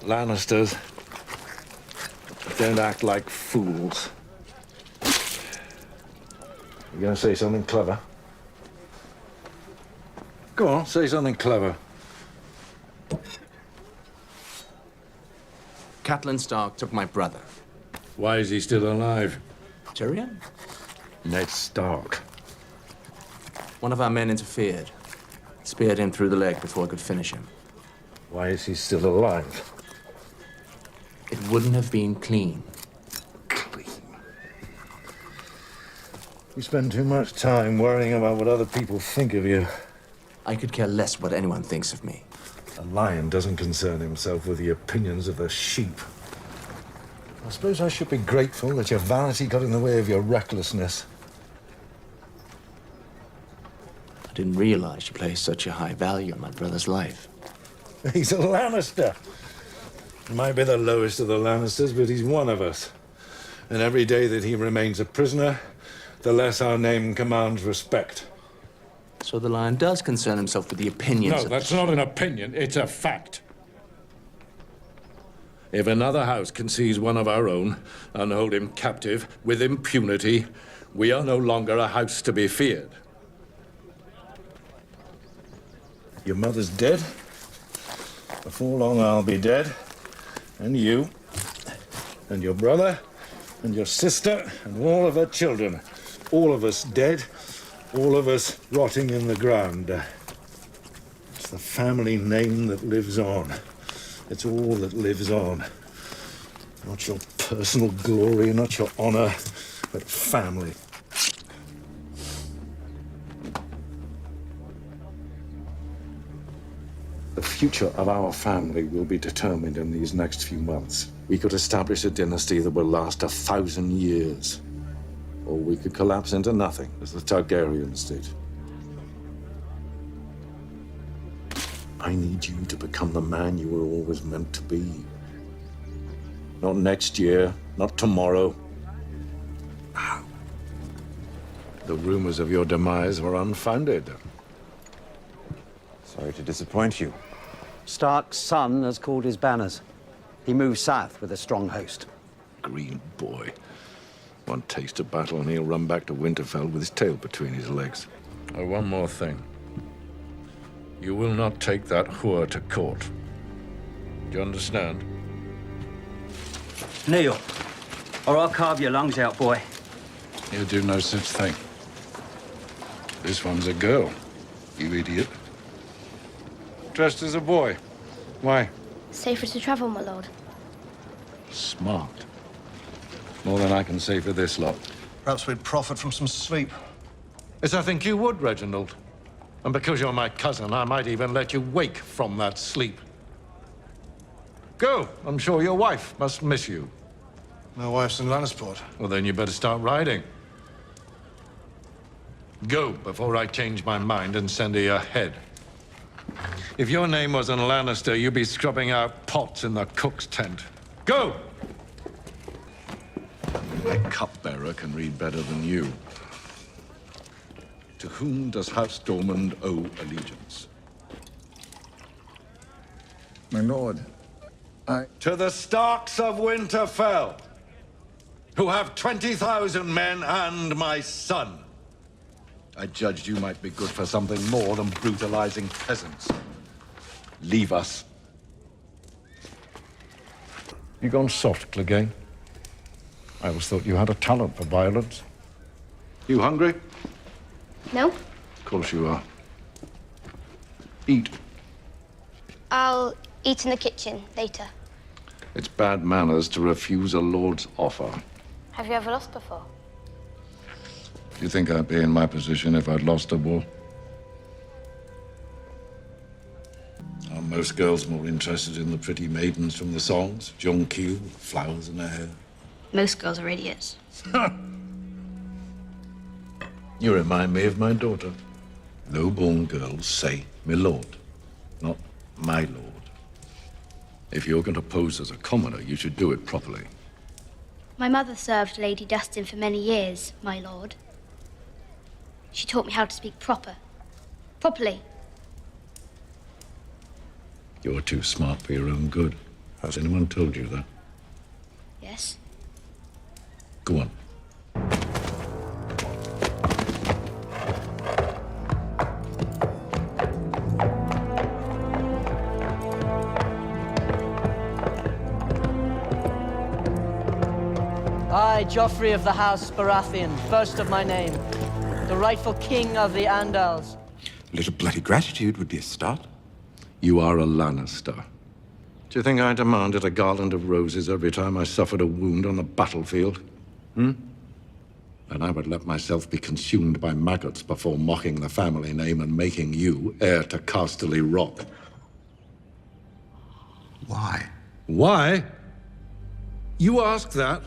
Lannisters, don't act like fools. You gonna say something clever? Go on, say something clever. Catelyn Stark took my brother. Why is he still alive? Tyrion? Ned Stark. One of our men interfered. Speared him through the leg before I could finish him. Why is he still alive? It wouldn't have been clean. Clean? You spend too much time worrying about what other people think of you. I could care less what anyone thinks of me. A lion doesn't concern himself with the opinions of the sheep. I suppose I should be grateful that your vanity got in the way of your recklessness. I didn't realize you placed such a high value on my brother's life. He's a Lannister. He might be the lowest of the Lannisters, but he's one of us. And every day that he remains a prisoner, the less our name commands respect. So the lion does concern himself with the opinions No, that's not an opinion, it's a fact. If another house can seize one of our own and hold him captive with impunity, we are no longer a house to be feared. Your mother's dead. Before long, I'll be dead. And you, and your brother, and your sister, and all of her children. All of us dead, all of us rotting in the ground. It's the family name that lives on. It's all that lives on. Not your personal glory, not your honor, but family. The future of our family will be determined in these next few months. We could establish a dynasty that will last 1,000 years. Or we could collapse into nothing, as the Targaryens did. I need you to become the man you were always meant to be. Not next year, not tomorrow. Now. The rumors of your demise were unfounded. Sorry to disappoint you. Stark's son has called his banners. He moves south with a strong host. Green boy. One taste of battle and he'll run back to Winterfell with his tail between his legs. Oh, one more thing. You will not take that whore to court. Do you understand? Kneel, or I'll carve your lungs out, boy. You do no such thing. This one's a girl, you idiot. Dressed as a boy. Why? Safer to travel, my lord. Smart. More than I can say for this lot. Perhaps we'd profit from some sleep. Yes, I think you would, Reginald. And because you're my cousin, I might even let you wake from that sleep. Go. I'm sure your wife must miss you. My wife's in Lannisport. Well, then you better start riding. Go before I change my mind and send her ahead. If your name wasn't Lannister, you'd be scrubbing out pots in the cook's tent. Go! My cupbearer can read better than you. To whom does House Dormund owe allegiance? My lord, To the Starks of Winterfell, who have 20,000 men and my son. I judged you might be good for something more than brutalizing peasants. Leave us. You gone soft, Clegane? I always thought you had a talent for violence. You hungry? No? Of course you are. Eat. I'll eat in the kitchen later. It's bad manners to refuse a lord's offer. Have you ever lost before? Do you think I'd be in my position if I'd lost a war? Are most girls more interested in the pretty maidens from the songs? Jonquil, flowers in her hair? Most girls are idiots. You remind me of my daughter. Low-born girls say "my lord," not "my lord." If you're going to pose as a commoner, you should do it properly. My mother served Lady Dustin for many years, my lord. She taught me how to speak properly. You're too smart for your own good. Has anyone told you that? Yes. Go on. I, Joffrey of the House Baratheon, first of my name, the rightful king of the Andals. A little bloody gratitude would be a start. You are a Lannister. Do you think I demanded a garland of roses every time I suffered a wound on the battlefield? And I would let myself be consumed by maggots before mocking the family name and making you heir to Casterly Rock. Why? Why? You ask that?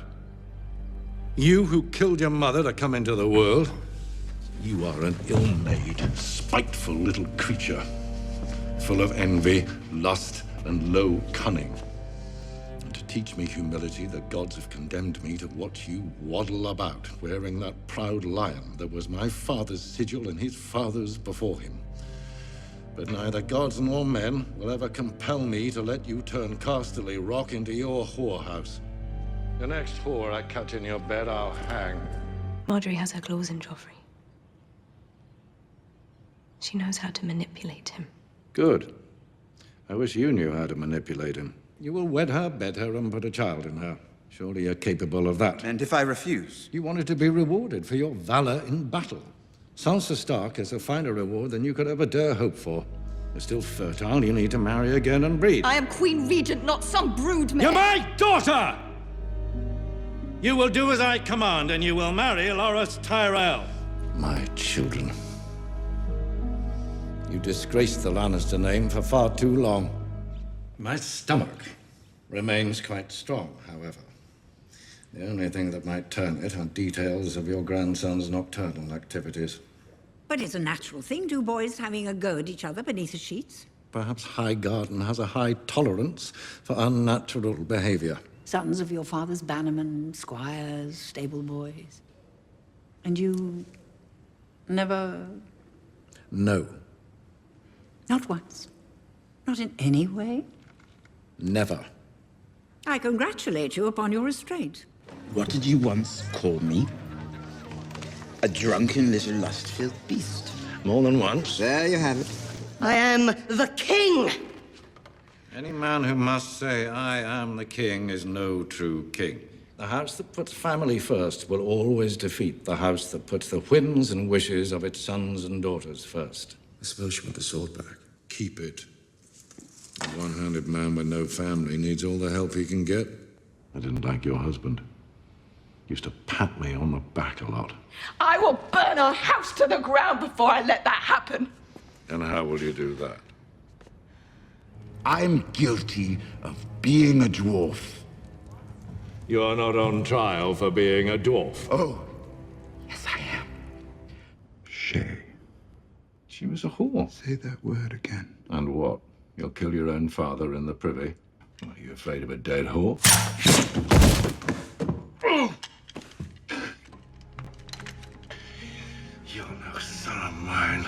You who killed your mother to come into the world? You are an ill-made, spiteful little creature, full of envy, lust, and low cunning. And to teach me humility, the gods have condemned me to watch you waddle about, wearing that proud lion that was my father's sigil and his father's before him. But neither gods nor men will ever compel me to let you turn Casterly Rock into your whorehouse. The next whore I catch in your bed, I'll hang. Marjorie has her claws in Joffrey. She knows how to manipulate him. Good. I wish you knew how to manipulate him. You will wed her, bed her, and put a child in her. Surely you're capable of that. And if I refuse? You wanted to be rewarded for your valor in battle. Sansa Stark is a finer reward than you could ever dare hope for. You're still fertile, you need to marry again and breed. I am Queen Regent, not some broodmare. You're my daughter! You will do as I command, and you will marry Loras Tyrell. My children. You disgraced the Lannister name for far too long. My stomach remains quite strong, however. The only thing that might turn it are details of your grandson's nocturnal activities. But it's a natural thing, two boys having a go at each other beneath the sheets. Perhaps Highgarden has a high tolerance for unnatural behavior. Sons of your father's bannermen, squires, stable boys. And you never... No. Not once? Not in any way? Never. I congratulate you upon your restraint. What did you once call me? A drunken little lust-filled beast. More than once. There you have it. I am the king! Any man who must say, I am the king, is no true king. The house that puts family first will always defeat the house that puts the whims and wishes of its sons and daughters first. I suppose you want the sword back. Keep it. A one-handed man with no family needs all the help he can get. I didn't like your husband. Used to pat me on the back a lot. I will burn our house to the ground before I let that happen. And how will you do that? I'm guilty of being a dwarf. You're not on trial for being a dwarf. Oh, yes, I am. Shay. She was a whore. Say that word again. And what? You'll kill your own father in the privy? Are you afraid of a dead whore? You're no son of mine.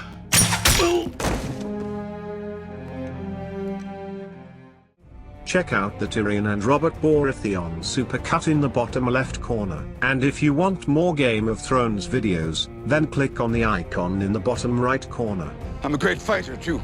Check out the Tyrion and Robert Baratheon supercut in the bottom left corner. And if you want more Game of Thrones videos, then click on the icon in the bottom right corner. I'm a great fighter, too.